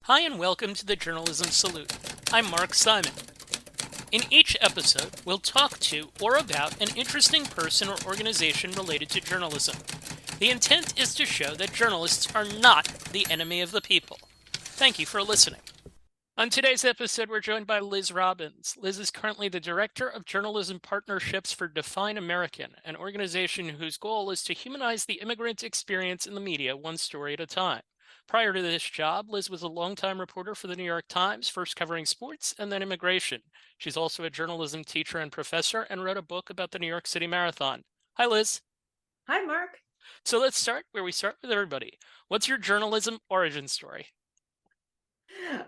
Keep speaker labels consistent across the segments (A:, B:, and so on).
A: Hi and welcome to the Journalism Salute. I'm Mark Simon. In each episode, we'll talk to or about an interesting person or organization related to journalism. The intent is to show that journalists are not the enemy of the people. Thank you for listening. On today's episode, we're joined by Liz Robbins. Liz is currently the Director of Journalism Partnerships for Define American, an organization whose goal is to humanize the immigrant experience in the media one story at a time. Prior to this job, Liz was a longtime reporter for the New York Times, first covering sports and then immigration. She's also a journalism teacher and professor and wrote a book about the New York City Marathon. Hi, Liz.
B: Hi, Mark.
A: So let's start where we start with everybody. What's your journalism origin story?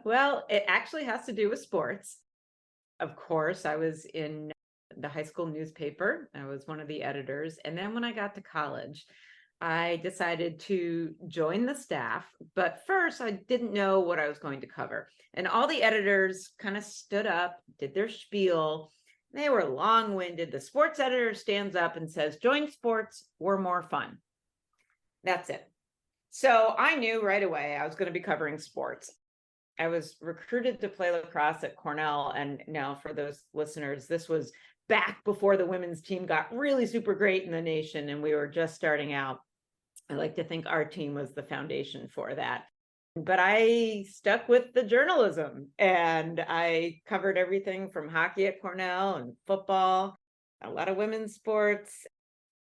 B: Well, it actually has to do with sports. Of course, I was in the high school newspaper. I was one of the editors. And then when I got to college, I decided to join the staff. But first, I didn't know what I was going to cover. And all the editors kind of stood up, did their spiel. They were long-winded. The sports editor stands up and says, "Join sports, we're more fun." That's it. So I knew right away I was going to be covering sports. I was recruited to play lacrosse at Cornell. And now, for those listeners, this was back before the women's team got really super great in the nation, and we were just starting out. I like to think our team was the foundation for that. But I stuck with the journalism, and I covered everything from hockey at Cornell and football, a lot of women's sports.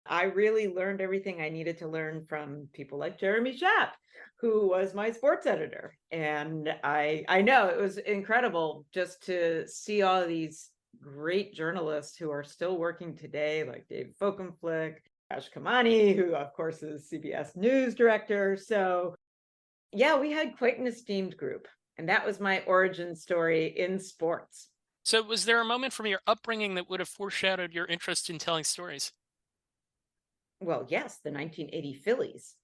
B: I really learned everything I needed to learn from people like Jeremy Schaap, who was my sports editor. And I know it was incredible just to see all these great journalists who are still working today, like Dave Folkenflik, Ash Kamani, who of course is CBS News director. So yeah, we had quite an esteemed group. And that was my origin story in sports.
A: So, was there a moment from your upbringing that would have foreshadowed your interest in telling stories?
B: Well, yes, the 1980 Phillies.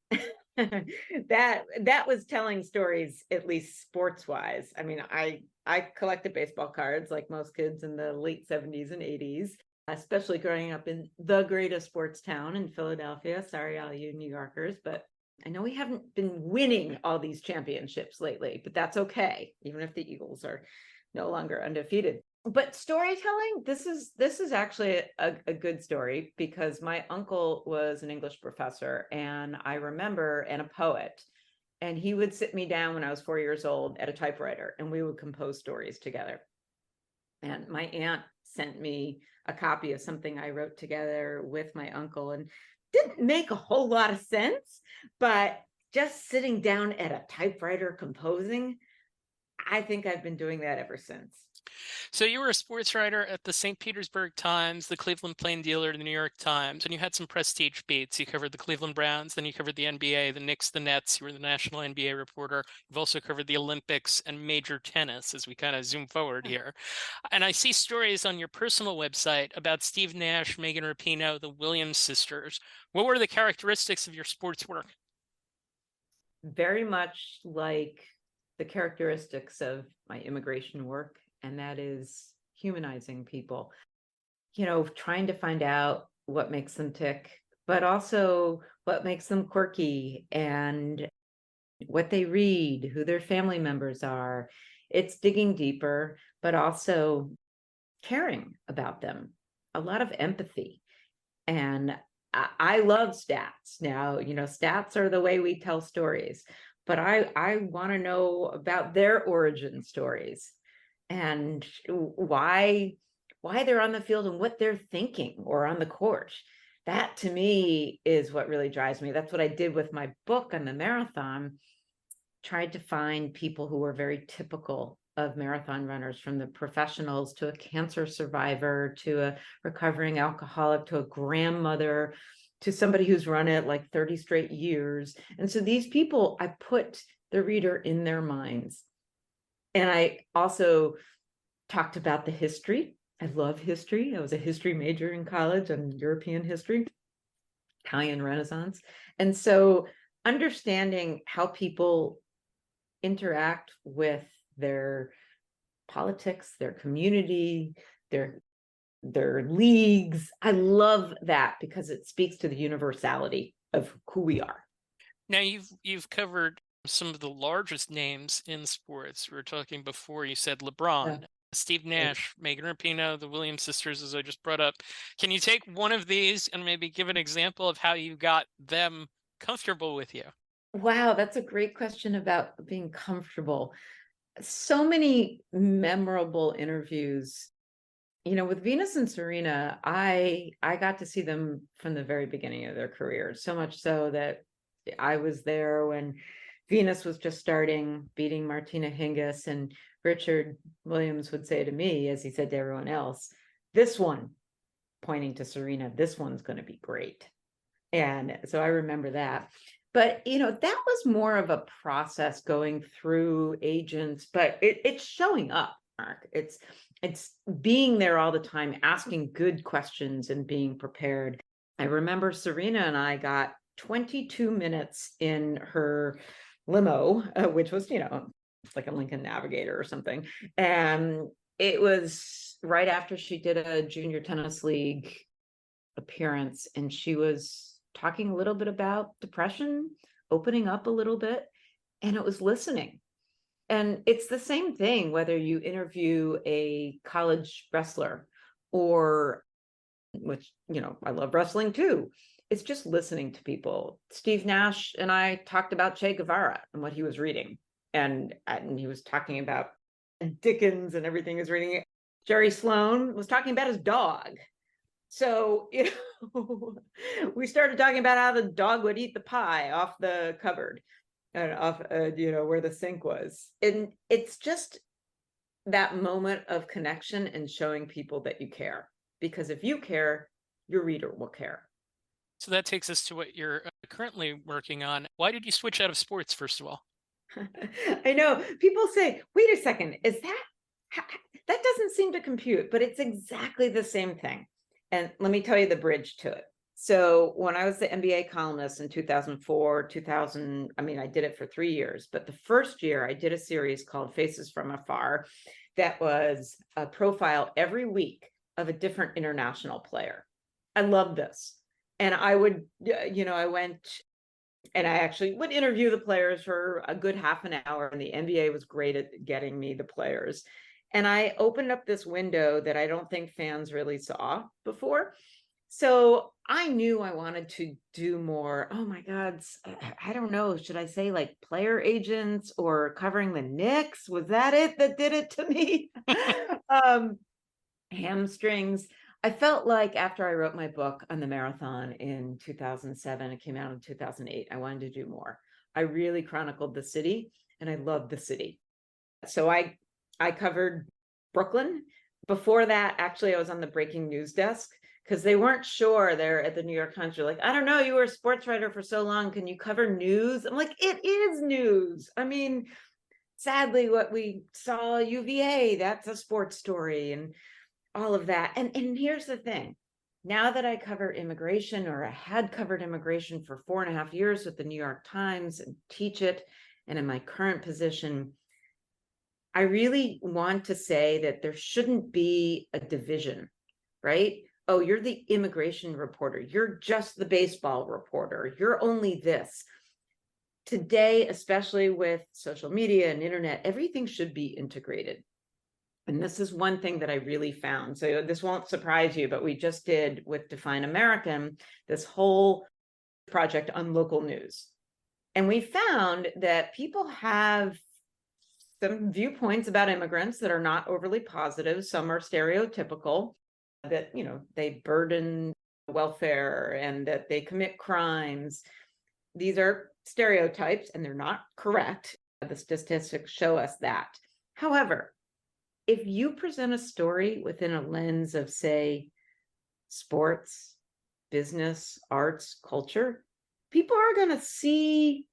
B: That was telling stories, at least sports wise. I mean, I collected baseball cards like most kids in the late 70s and 80s, especially growing up in the greatest sports town in Philadelphia. Sorry, all you New Yorkers, but I know we haven't been winning all these championships lately, but that's okay, even if the Eagles are no longer undefeated. But storytelling, this is actually a good story, because my uncle was an English professor, and I remember, and a poet, and he would sit me down when I was 4 years old at a typewriter, and we would compose stories together. And my aunt sent me a copy of something I wrote together with my uncle, and didn't make a whole lot of sense, but just sitting down at a typewriter composing, I think I've been doing that ever since.
A: So you were a sports writer at the St. Petersburg Times, the Cleveland Plain Dealer, the New York Times, and you had some prestige beats. You covered the Cleveland Browns, then you covered the NBA, the Knicks, the Nets. You were the national NBA reporter. You've also covered the Olympics and major tennis as we kind of zoom forward here. And I see stories on your personal website about Steve Nash, Megan Rapinoe, the Williams sisters. What were the characteristics of your sports work?
B: Very much like the characteristics of my immigration work, and that is humanizing people, trying to find out what makes them tick, but also what makes them quirky, and what they read, who their family members are. It's digging deeper, but also caring about them, a lot of empathy. And I love stats. Now, stats are the way we tell stories, but I want to know about their origin stories, and why they're on the field, and what they're thinking, or on the court. That to me is what really drives me. That's what I did with my book on the marathon. Tried to find people who were very typical of marathon runners, from the professionals to a cancer survivor to a recovering alcoholic to a grandmother to somebody who's run it like 30 straight years. And so these people, I put the reader in their minds. And I also talked about the history. I love history. I was a history major in college, on European history, Italian Renaissance. And so understanding how people interact with their politics, their community, their leagues. I love that, because it speaks to the universality of who we are.
A: Now you've covered some of the largest names in sports. We were talking before, you said
B: Yeah,
A: LeBron, Steve
B: right.
A: Nash, Megan Rapinoe, the Williams sisters, as I just brought up. Can you take one of these and maybe give an example of how you got them comfortable with you?
B: Wow, that's a great question about being comfortable. So many memorable interviews. With Venus and Serena, I got to see them from the very beginning of their careers, so much so that I was there when Venus was just starting, beating Martina Hingis, and Richard Williams would say to me, as he said to everyone else, this one, pointing to Serena, this one's going to be great. And so I remember that. But that was more of a process going through agents, but it's showing up, Mark. It's being there all the time, asking good questions and being prepared. I remember Serena and I got 22 minutes in her limo, which was, like a Lincoln Navigator or something. And it was right after she did a junior tennis league appearance, and she was talking a little bit about depression, opening up a little bit, and it was listening. And it's the same thing whether you interview a college wrestler or, which, I love wrestling too. It's just listening to people. Steve Nash and I talked about Che Guevara and what he was reading. And he was talking about Dickens and everything he was reading. Jerry Sloan was talking about his dog. So, we started talking about how the dog would eat the pie off the cupboard and off, where the sink was. And it's just that moment of connection and showing people that you care. Because if you care, your reader will care.
A: So that takes us to what you're currently working on. Why did you switch out of sports, first of all?
B: I know people say, wait a second, that doesn't seem to compute, but it's exactly the same thing. And let me tell you the bridge to it. So when I was the NBA columnist in 2004, 2000, I did it for 3 years, but the first year I did a series called Faces from Afar that was a profile every week of a different international player. I love this. And I would, I went and I actually would interview the players for a good half an hour, and the NBA was great at getting me the players. And I opened up this window that I don't think fans really saw before. So I knew I wanted to do more. Oh my God. I don't know. Should I say like player agents or covering the Knicks? Was that it that did it to me? um, Hamstrings. I felt like after I wrote my book on the marathon in 2007, it came out in 2008, I wanted to do more. I really chronicled the city, and I loved the city. So I covered Brooklyn. Before that, actually, I was on the breaking news desk because they weren't sure. They're at the New York Times. They're like, I don't know, you were a sports writer for so long. Can you cover news? I'm like, it is news. Sadly, what we saw UVA, that's a sports story and all of that. And here's the thing. Now that I cover immigration, or I had covered immigration for 4.5 years with the New York Times and teach it, and in my current position, I really want to say that there shouldn't be a division, right? Oh, you're the immigration reporter. You're just the baseball reporter. You're only this. Today, especially with social media and internet, everything should be integrated. And this is one thing that I really found. So this won't surprise you, but we just did with Define American, this whole project on local news. And we found that people have some viewpoints about immigrants that are not overly positive. Some are stereotypical, that, they burden welfare and that they commit crimes. These are stereotypes and they're not correct. The statistics show us that. However, if you present a story within a lens of, say, sports, business, arts, culture, people are going to see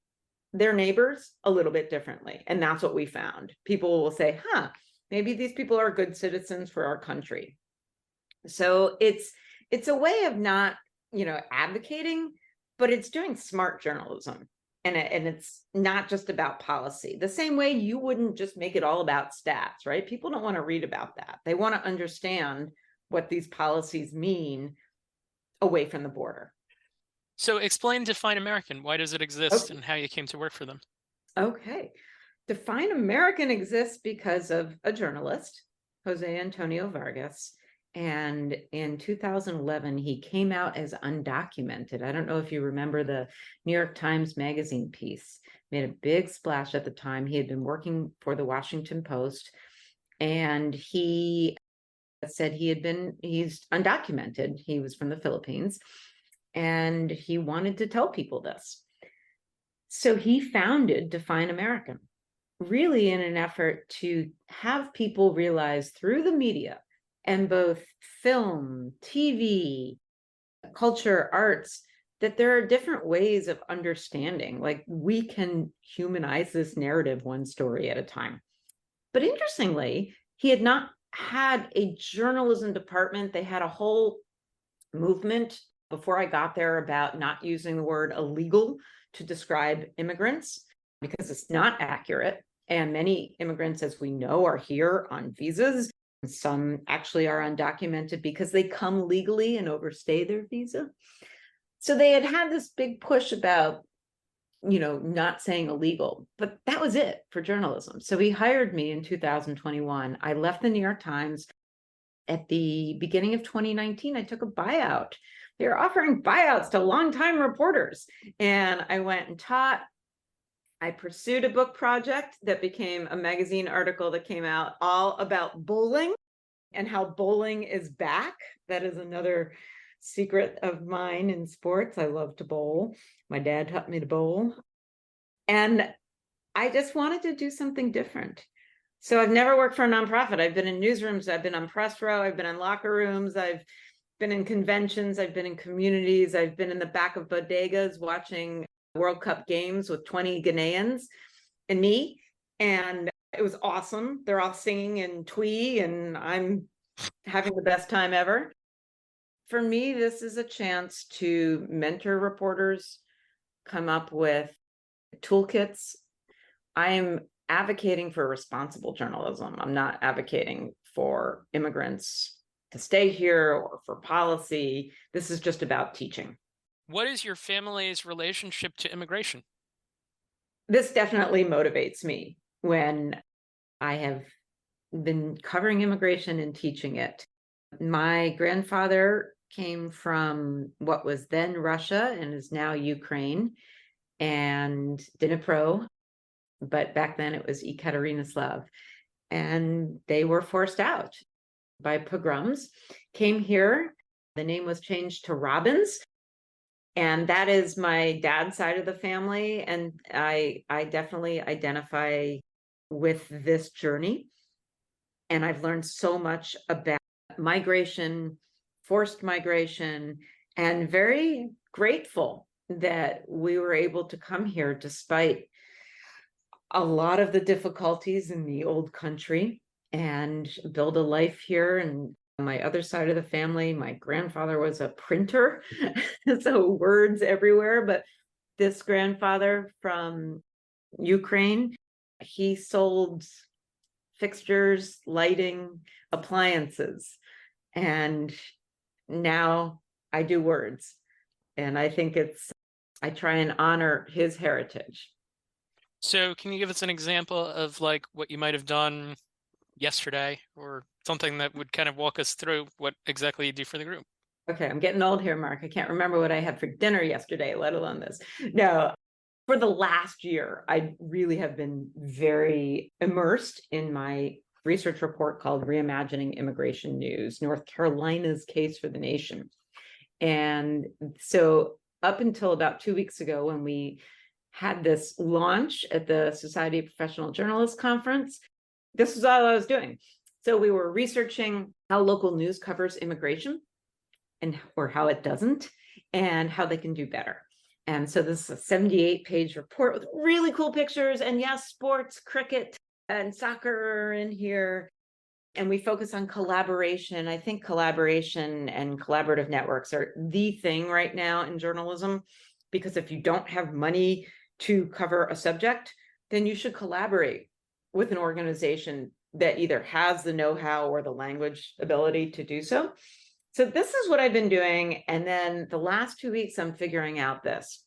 B: their neighbors a little bit differently. And that's what we found. People will say, maybe these people are good citizens for our country. So it's a way of not, advocating, but it's doing smart journalism. And it's not just about policy. The same way you wouldn't just make it all about stats, right? People don't want to read about that. They want to understand what these policies mean away from the border.
A: So explain Define American. Why does it exist
B: Okay.
A: and how you came to work for them?
B: Okay. Define American exists because of a journalist, Jose Antonio Vargas. And in 2011, he came out as undocumented. I don't know if you remember the New York Times Magazine piece, made a big splash at the time. He had been working for the Washington Post, and he said he's undocumented. He was from the Philippines, and he wanted to tell people this. So he founded Define American, really in an effort to have people realize through the media and both film, TV, culture, arts, that there are different ways of understanding. Like, we can humanize this narrative one story at a time. But interestingly, he had not had a journalism department. They had a whole movement before I got there about not using the word illegal to describe immigrants because it's not accurate. And many immigrants, as we know, are here on visas. Some actually are undocumented because they come legally and overstay their visa. So they had this big push about, not saying illegal, but that was it for journalism. So he hired me in 2021. I left the New York Times. At the beginning of 2019, I took a buyout. They were offering buyouts to longtime reporters. And I went and taught. I pursued a book project that became a magazine article that came out all about bowling and how bowling is back. That is another secret of mine in sports. I love to bowl. My dad taught me to bowl. And I just wanted to do something different. So I've never worked for a nonprofit. I've been in newsrooms. I've been on press row. I've been in locker rooms. I've been in conventions. I've been in communities. I've been in the back of bodegas watching World Cup games with 20 Ghanaians and me. And it was awesome. They're all singing in Twee, and I'm having the best time ever. For me, this is a chance to mentor reporters, come up with toolkits. I am advocating for responsible journalism. I'm not advocating for immigrants to stay here or for policy. This is just about teaching.
A: What is your family's relationship to immigration?
B: This definitely motivates me when I have been covering immigration and teaching it. My grandfather came from what was then Russia and is now Ukraine and Dnipro, but back then it was Ekaterinoslav. And they were forced out by pogroms, came here. The name was changed to Robbins. And that is my dad's side of the family. And I definitely identify with this journey. And I've learned so much about migration, forced migration, and very grateful that we were able to come here despite a lot of the difficulties in the old country and build a life here. And my other side of the family, my grandfather was a printer, so words everywhere. But this grandfather from Ukraine, he sold fixtures, lighting, appliances. And now I do words. And I think I try and honor his heritage.
A: So can you give us an example of like what you might have done yesterday or something that would kind of walk us through what exactly you do for the group?
B: Okay, I'm getting old here, Mark. I can't remember what I had for dinner yesterday, let alone this. No, for the last year, I really have been very immersed in my research report called Reimagining Immigration News, North Carolina's Case for the Nation. And so up until about 2 weeks ago, when we had this launch at the Society of Professional Journalists Conference, this was all I was doing. So we were researching how local news covers immigration or how it doesn't, and how they can do better. And so this is a 78-page report with really cool pictures. And yes, sports, cricket, and soccer are in here. And we focus on collaboration. I think collaboration and collaborative networks are the thing right now in journalism, because if you don't have money to cover a subject, then you should collaborate with an organization that either has the know-how or the language ability to do so. So this is what I've been doing. And then the last 2 weeks, I'm figuring out this.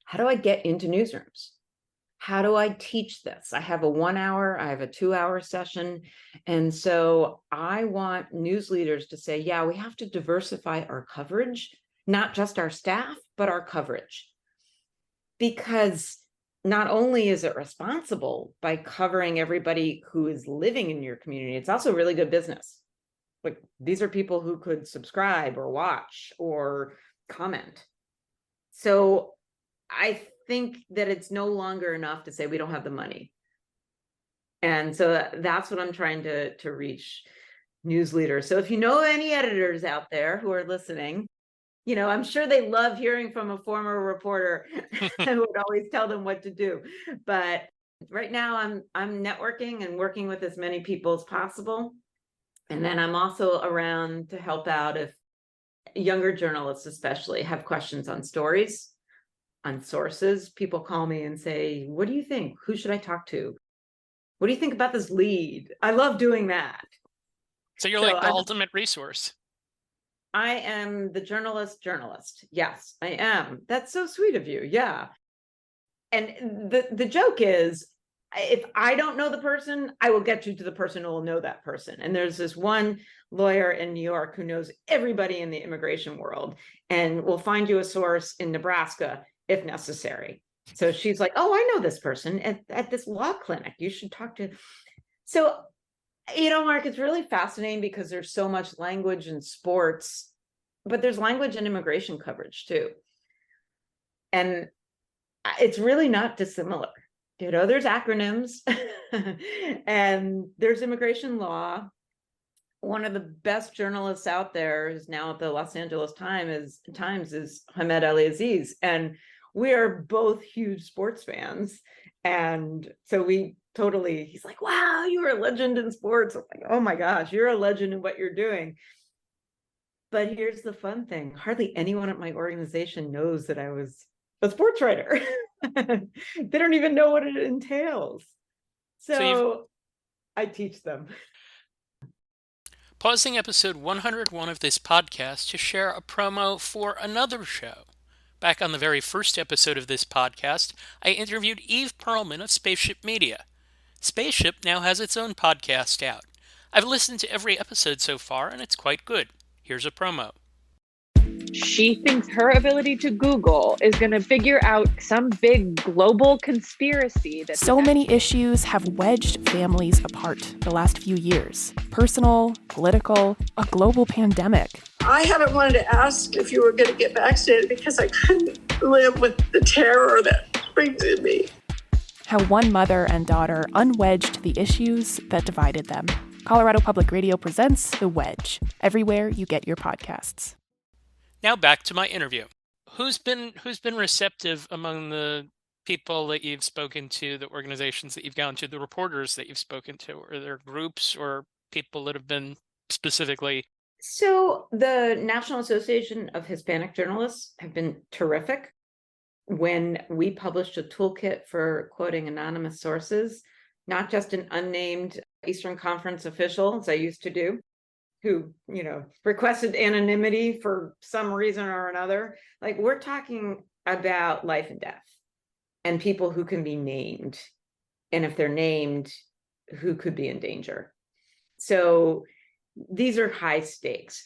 B: How do I get into newsrooms? how do I teach this? I have a 1 hour, I have a 2 hour session. And so I want news leaders to say, yeah, we have to diversify our coverage, not just our staff, but our coverage. Because not only is it responsible by covering everybody who is living in your community, it's also really good business. Like, these are people who could subscribe or watch or comment. So I think that it's no longer enough to say we don't have the money. And so that's what I'm trying to reach news leaders. So if you know any editors out there who are listening, I'm sure they love hearing from a former reporter who would always tell them what to do. But right now I'm networking and working with as many people as possible. And then I'm also around to help out if younger journalists especially have questions on stories, on sources. People call me and say, what do you think? Who should I talk to? What do you think about this lead? I love doing that.
A: So you're like the ultimate resource.
B: I am the journalist. Yes, I am. That's so sweet of you. Yeah. And the joke is, if I don't know the person, I will get you to the person who will know that person. And there's this one lawyer in New York who knows everybody in the immigration world and will find you a source in Nebraska if necessary. So she's like, oh, I know this person at this law clinic. You should talk to. So, Mark, it's really fascinating because there's so much language in sports, but there's language in immigration coverage too. And it's really not dissimilar. There's acronyms and there's immigration law. One of the best journalists out there is now at the Los Angeles Times is Hamed Ali-Aziz. And we are both huge sports fans. And so he's like, wow, you are a legend in sports. I'm like, oh my gosh, you're a legend in what you're doing. But here's the fun thing. Hardly anyone at my organization knows that I was a sports writer. They don't even know what it entails. So I teach them.
A: Pausing episode 101 of this podcast to share a promo for another show. Back on the very first episode of this podcast, I interviewed Eve Perlman of Spaceship Media. Spaceship now has its own podcast out. I've listened to every episode so far, and it's quite good. Here's a promo.
C: She thinks her ability to Google is going to figure out some big global conspiracy. That
D: so many issues have wedged families apart the last few years. Personal, political, a global pandemic.
E: I haven't wanted to ask if you were going to get vaccinated because I couldn't live with the terror that brings in me.
D: How one mother and daughter unwedged the issues that divided them. Colorado Public Radio presents The Wedge, everywhere you get your podcasts.
A: Now back to my interview. Who's been receptive among the people that you've spoken to, the organizations that you've gone to, the reporters that you've spoken to? Are there groups or people that have been specifically?
B: So the National Association of Hispanic Journalists have been terrific. When we published a toolkit for quoting anonymous sources, not just an unnamed Eastern Conference official, as I used to do, who, requested anonymity for some reason or another. Like, we're talking about life and death and people who can be named. And if they're named, who could be in danger. So these are high stakes.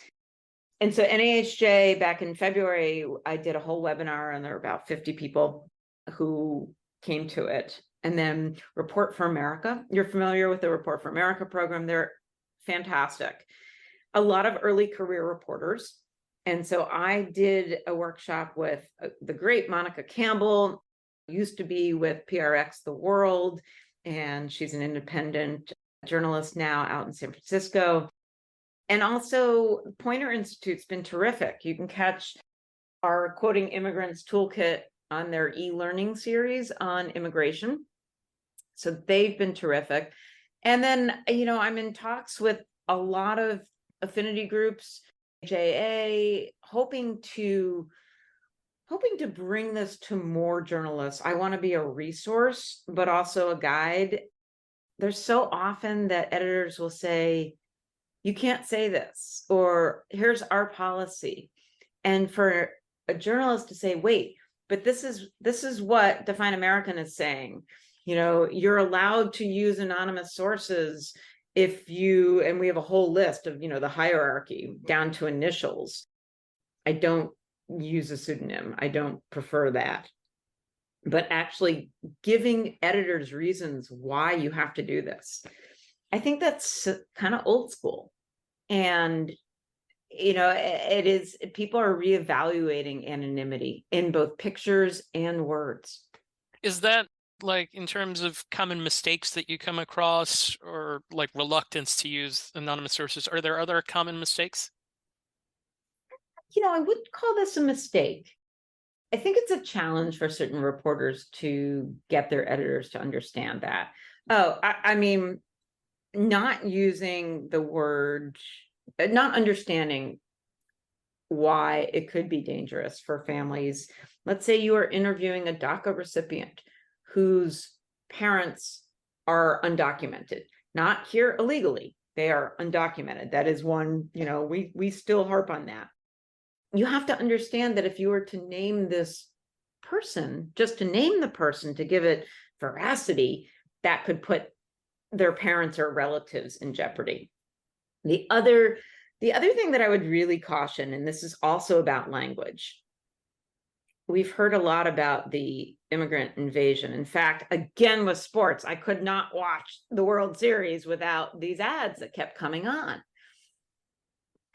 B: And so NAHJ, back in February, I did a whole webinar and there were about 50 people who came to it. And then Report for America. You're familiar with the Report for America program. They're fantastic. A lot of early career reporters. And so I did a workshop with the great Monica Campbell, used to be with PRX The World, and she's an independent journalist now out in San Francisco. And also Poynter Institute's been terrific. You can catch our Quoting Immigrants Toolkit on their e-learning series on immigration. So they've been terrific. And then, I'm in talks with a lot of affinity groups, JA, hoping to bring this to more journalists. I want to be a resource, but also a guide. There's so often that editors will say, you can't say this, or here's our policy. And for a journalist to say, wait, but this is what Define American is saying, You're allowed to use anonymous sources and we have a whole list of, the hierarchy down to initials. I don't use a pseudonym. I don't prefer that. But actually giving editors reasons why you have to do this, I think that's kind of old school. And, it is, people are reevaluating anonymity in both pictures and words.
A: Is that like in terms of common mistakes that you come across, or like reluctance to use anonymous sources? Are there other common mistakes?
B: I wouldn't call this a mistake. I think it's a challenge for certain reporters to get their editors to understand that. I mean, not using the word, not understanding why it could be dangerous for families. Let's say you are interviewing a DACA recipient whose parents are undocumented, not here illegally. They are undocumented. That is one, we still harp on that. You have to understand that if you were to name this person, just to name the person to give it veracity, that could put their parents or relatives in jeopardy. The other thing that I would really caution, and this is also about language. We've heard a lot about the immigrant invasion. In fact, again, with sports, I could not watch the World Series without these ads that kept coming on.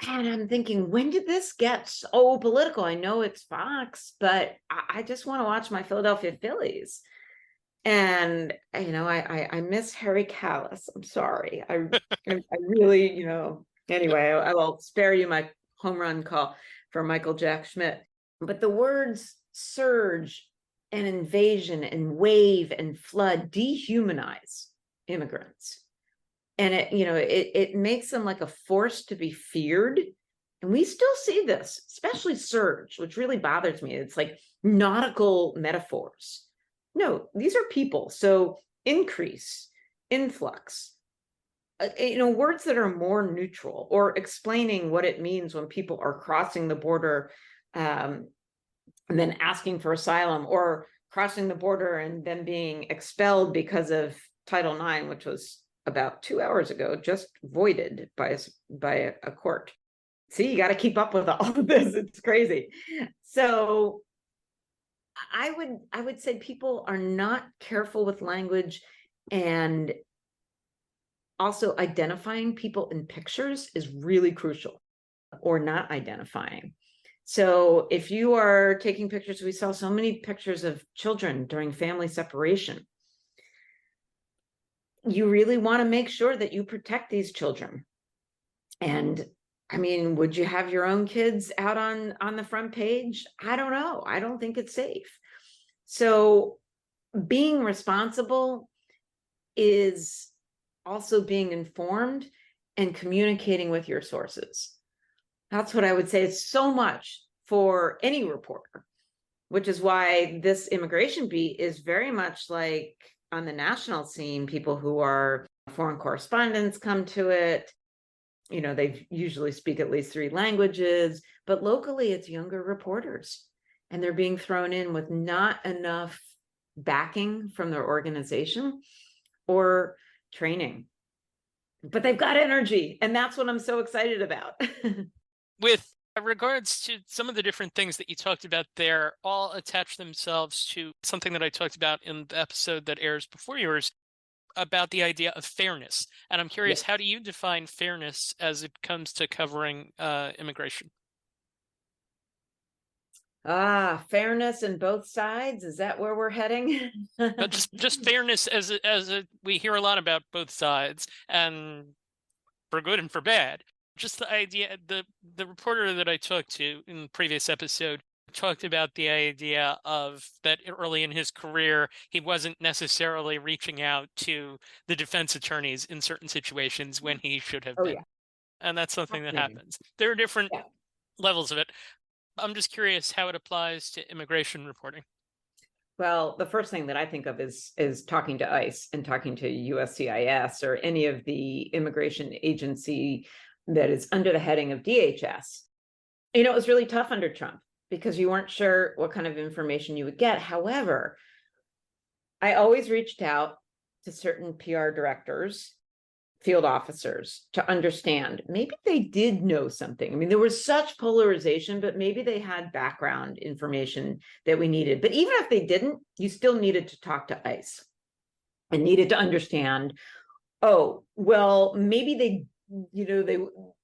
B: And I'm thinking, when did this get so political? I know it's Fox, but I just want to watch my Philadelphia Phillies. And, I miss Harry Callis. I'm sorry. I really, anyway, I will spare you my home run call for Michael Jack Schmidt. But the words surge and invasion and wave and flood dehumanize immigrants. And it makes them like a force to be feared. And we still see this, especially surge, which really bothers me. It's like nautical metaphors. No, these are people. So increase, influx, words that are more neutral, or explaining what it means when people are crossing the border and then asking for asylum, or crossing the border and then being expelled because of Title IX, which was about 2 hours ago, just voided by a court. See, you got to keep up with all of this. It's crazy. So I would say people are not careful with language, and also identifying people in pictures is really crucial, or not identifying. So if you are taking pictures, we saw so many pictures of children during family separation. You really want to make sure that you protect these children. And I mean, would you have your own kids out on the front page? I don't know. I don't think it's safe. So being responsible is also being informed and communicating with your sources. That's what I would say. It's so much for any reporter, which is why this immigration beat is very much like on the national scene. People who are foreign correspondents come to it. They usually speak at least 3 languages, but locally it's younger reporters, and they're being thrown in with not enough backing from their organization or training, but they've got energy. And that's what I'm so excited about.
A: With regards to some of the different things that you talked about there, all attach themselves to something that I talked about in the episode that airs before yours, about the idea of fairness. And I'm curious, how do you define fairness as it comes to covering immigration?
B: Fairness in both sides. Is that where we're heading?
A: But just fairness we hear a lot about both sides, and for good and for bad. Just the idea, the reporter that I talked to in the previous episode talked about the idea of that early in his career, he wasn't necessarily reaching out to the defense attorneys in certain situations when he should have been.
B: Yeah.
A: And that's something that happens. There are different levels of it. I'm just curious how it applies to immigration reporting.
B: Well, the first thing that I think of is talking to ICE and talking to USCIS or any of the immigration agency that is under the heading of DHS. It was really tough under Trump because you weren't sure what kind of information you would get. However, I always reached out to certain PR directors, field officers, to understand maybe they did know something. I mean, there was such polarization, but maybe they had background information that we needed. But even if they didn't, you still needed to talk to ICE and needed to understand, oh, well, maybe they, they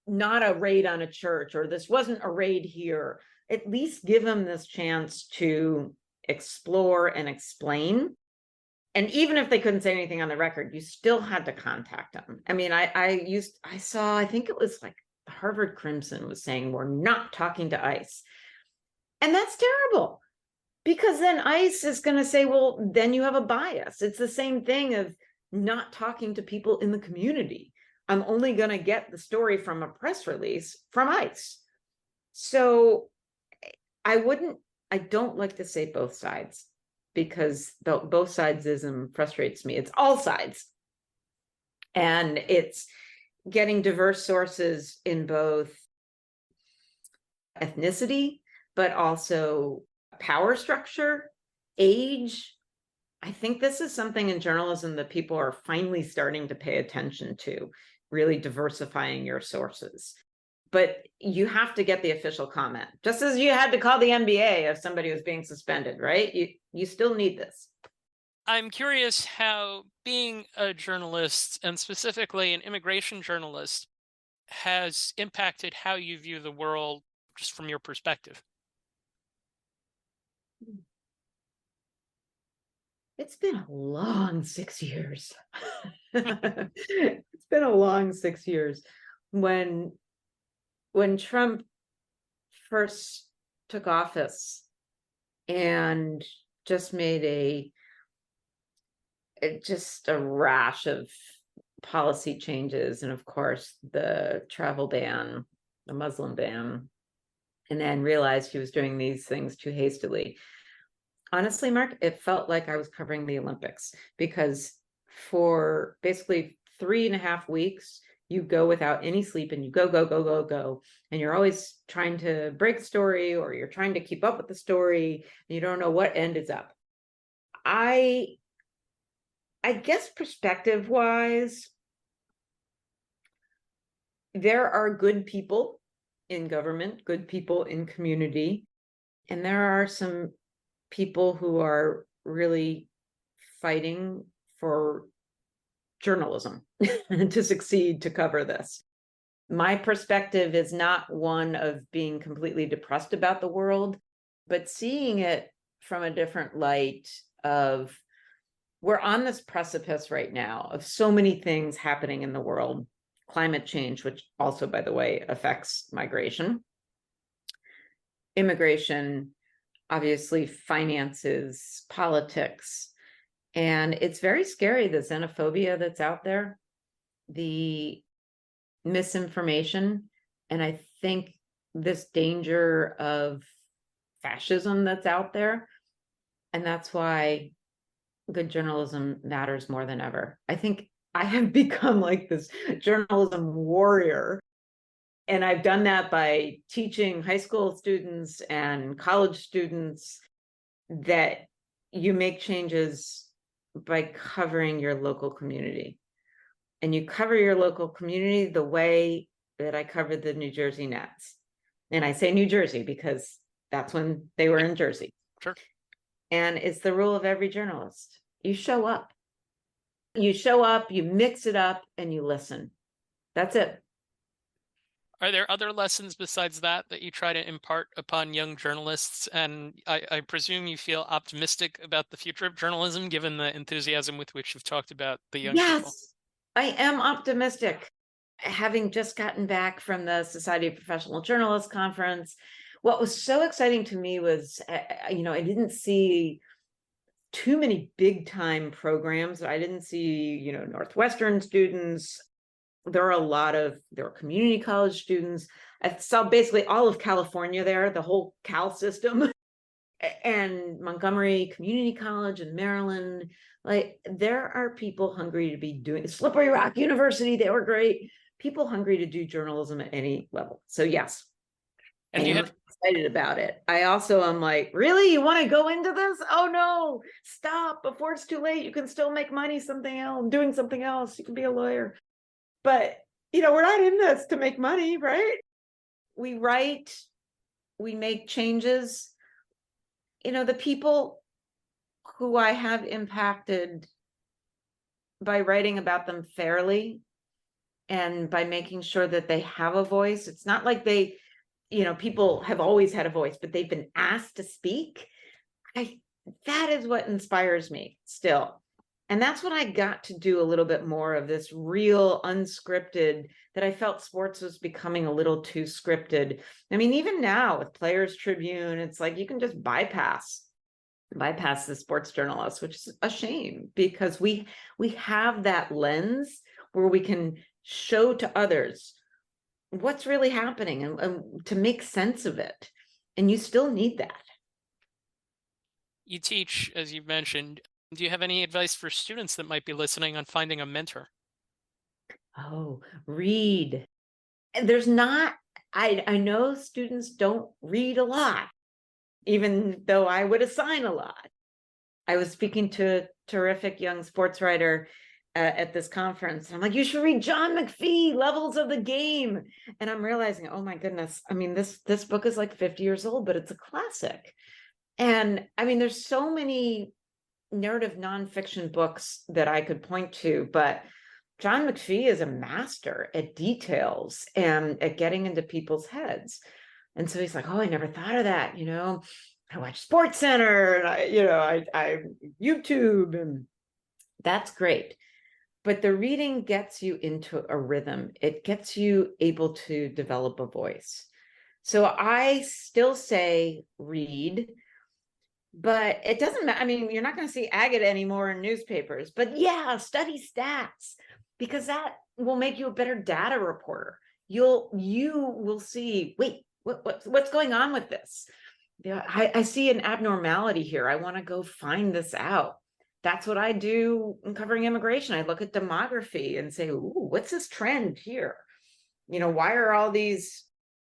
B: not a raid on a church, or this wasn't a raid here. At least give them this chance to explore and explain. And even if they couldn't say anything on the record, you still had to contact them. I mean, I saw, I think it was like Harvard Crimson was saying, we're not talking to ICE. And that's terrible, because then ICE is going to say, well, then you have a bias. It's the same thing of not talking to people in the community. I'm only going to get the story from a press release from ICE. So I don't like to say both sides, because both sidesism frustrates me. It's all sides. And it's getting diverse sources in both ethnicity, but also power structure, age. I think this is something in journalism that people are finally starting to pay attention to, really diversifying your sources. But you have to get the official comment, just as you had to call the NBA if somebody was being suspended, right? You still need this.
A: I'm curious how being a journalist, and specifically an immigration journalist, has impacted how you view the world, just from your perspective.
B: It's been a long 6 years. It's been a long 6 years. When Trump first took office and just made just a rash of policy changes, and of course the travel ban, the Muslim ban, and then realized he was doing these things too hastily. Honestly, Mark, it felt like I was covering the Olympics, because for basically 3.5 weeks, you go without any sleep, and you go, and you're always trying to break the story, or you're trying to keep up with the story, and you don't know what end is up. I guess perspective wise, there are good people in government, good people in community, and there are some people who are really fighting for journalism to succeed, to cover this. My perspective is not one of being completely depressed about the world, but seeing it from a different light of, we're on this precipice right now of so many things happening in the world. Climate change, which also, by the way, affects migration, immigration, obviously finances, politics. And it's very scary, the xenophobia that's out there, the misinformation, and I think this danger of fascism that's out there. And that's why good journalism matters more than ever. I think I have become like this journalism warrior. And I've done that by teaching high school students and college students that you make changes by covering your local community. And you cover your local community the way that I covered the New Jersey Nets. And I say New Jersey because that's when they were in Jersey.
A: Sure.
B: And it's the rule of every journalist. You show up. You show up, you mix it up, and you listen. That's it.
A: Are there other lessons besides that you try to impart upon young journalists? And I presume you feel optimistic about the future of journalism, given the enthusiasm with which you've talked about the young people.
B: Yes, I am optimistic. Having just gotten back from the Society of Professional Journalists conference, what was so exciting to me was, I didn't see too many big time programs. I didn't see, Northwestern students. There were community college students. I saw basically all of California there, the whole Cal system, and Montgomery Community College in Maryland. Like, there are people hungry to be doing Slippery Rock University. They were great. People hungry to do journalism at any level. So yes.
A: And
B: excited about it. I also am like, really? You want to go into this? Oh no, stop before it's too late. You can still make money doing something else. You can be a lawyer. But, we're not in this to make money, right? We write, we make changes. The people who I have impacted by writing about them fairly and by making sure that they have a voice. It's not like people have always had a voice, but they've been asked to speak. That is what inspires me still. And that's when I got to do a little bit more of this real unscripted, that I felt sports was becoming a little too scripted. I mean, even now with Players Tribune, it's like you can just bypass the sports journalist, which is a shame, because we have that lens where we can show to others what's really happening and to make sense of it. And you still need that.
A: You teach, as you've mentioned. Do you have any advice for students that might be listening on finding a mentor?
B: Oh, read. There's not, I know students don't read a lot, even though I would assign a lot. I was speaking to a terrific young sports writer at this conference. I'm like, you should read John McPhee, Levels of the Game. And I'm realizing, oh my goodness, I mean, this book is like 50 years old, but it's a classic. And I mean, there's so many narrative nonfiction books that I could point to, but John McPhee is a master at details and at getting into people's heads. And so he's like, oh, I never thought of that. I watch Sports Center and I YouTube, and that's great. But the reading gets you into a rhythm. It gets you able to develop a voice. So I still say read, but it doesn't matter. I mean, you're not going to see agate anymore in newspapers, but yeah, study stats, because that will make you a better data reporter. You will see, wait, what's going on with this? I see an abnormality here. I want to go find this out. That's what I do in covering immigration. I look at demography and say, ooh, what's this trend here? Why are all these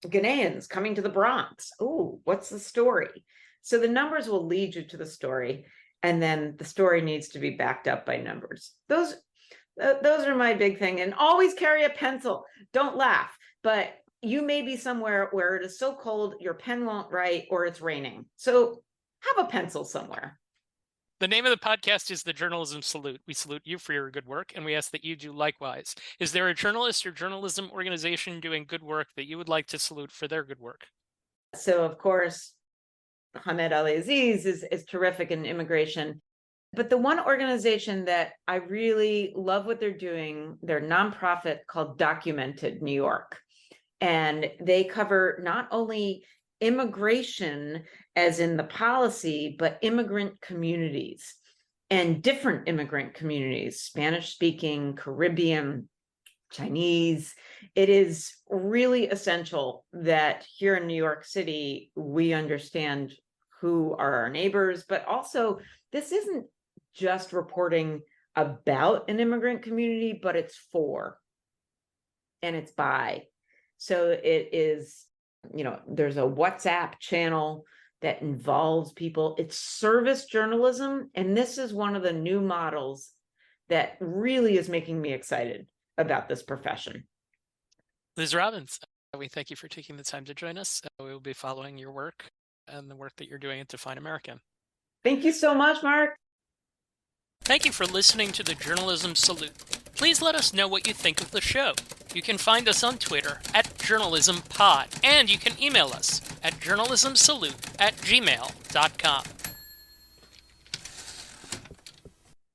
B: Ghanaians coming to the Bronx? Ooh, what's the story? So the numbers will lead you to the story, and then the story needs to be backed up by numbers. Those are my big thing. And always carry a pencil. Don't laugh, but you may be somewhere where it is so cold your pen won't write, or it's raining. So have a pencil somewhere.
A: The name of the podcast is The Journalism Salute. We salute you for your good work, and we ask that you do likewise. Is there a journalist or journalism organization doing good work that you would like to salute for their good work?
B: So, of course, Hamed Ali Aziz is terrific in immigration. But the one organization that I really love what they're doing, they're a nonprofit called Documented New York. And they cover not only immigration as in the policy, but immigrant communities and different immigrant communities, Spanish speaking, Caribbean, Chinese. It is really essential that here in New York City, we understand who are our neighbors, but also this isn't just reporting about an immigrant community, but it's for, and it's by. So it is, there's a WhatsApp channel that involves people. It's service journalism. And this is one of the new models that really is making me excited about this profession.
A: Liz Robbins, we thank you for taking the time to join us. We will be following your work and the work that you're doing at Define America.
B: Thank you so much, Mark.
A: Thank you for listening to the Journalism Salute. Please let us know what you think of the show. You can find us on Twitter @JournalismPod, and you can email us at journalismsalute@gmail.com.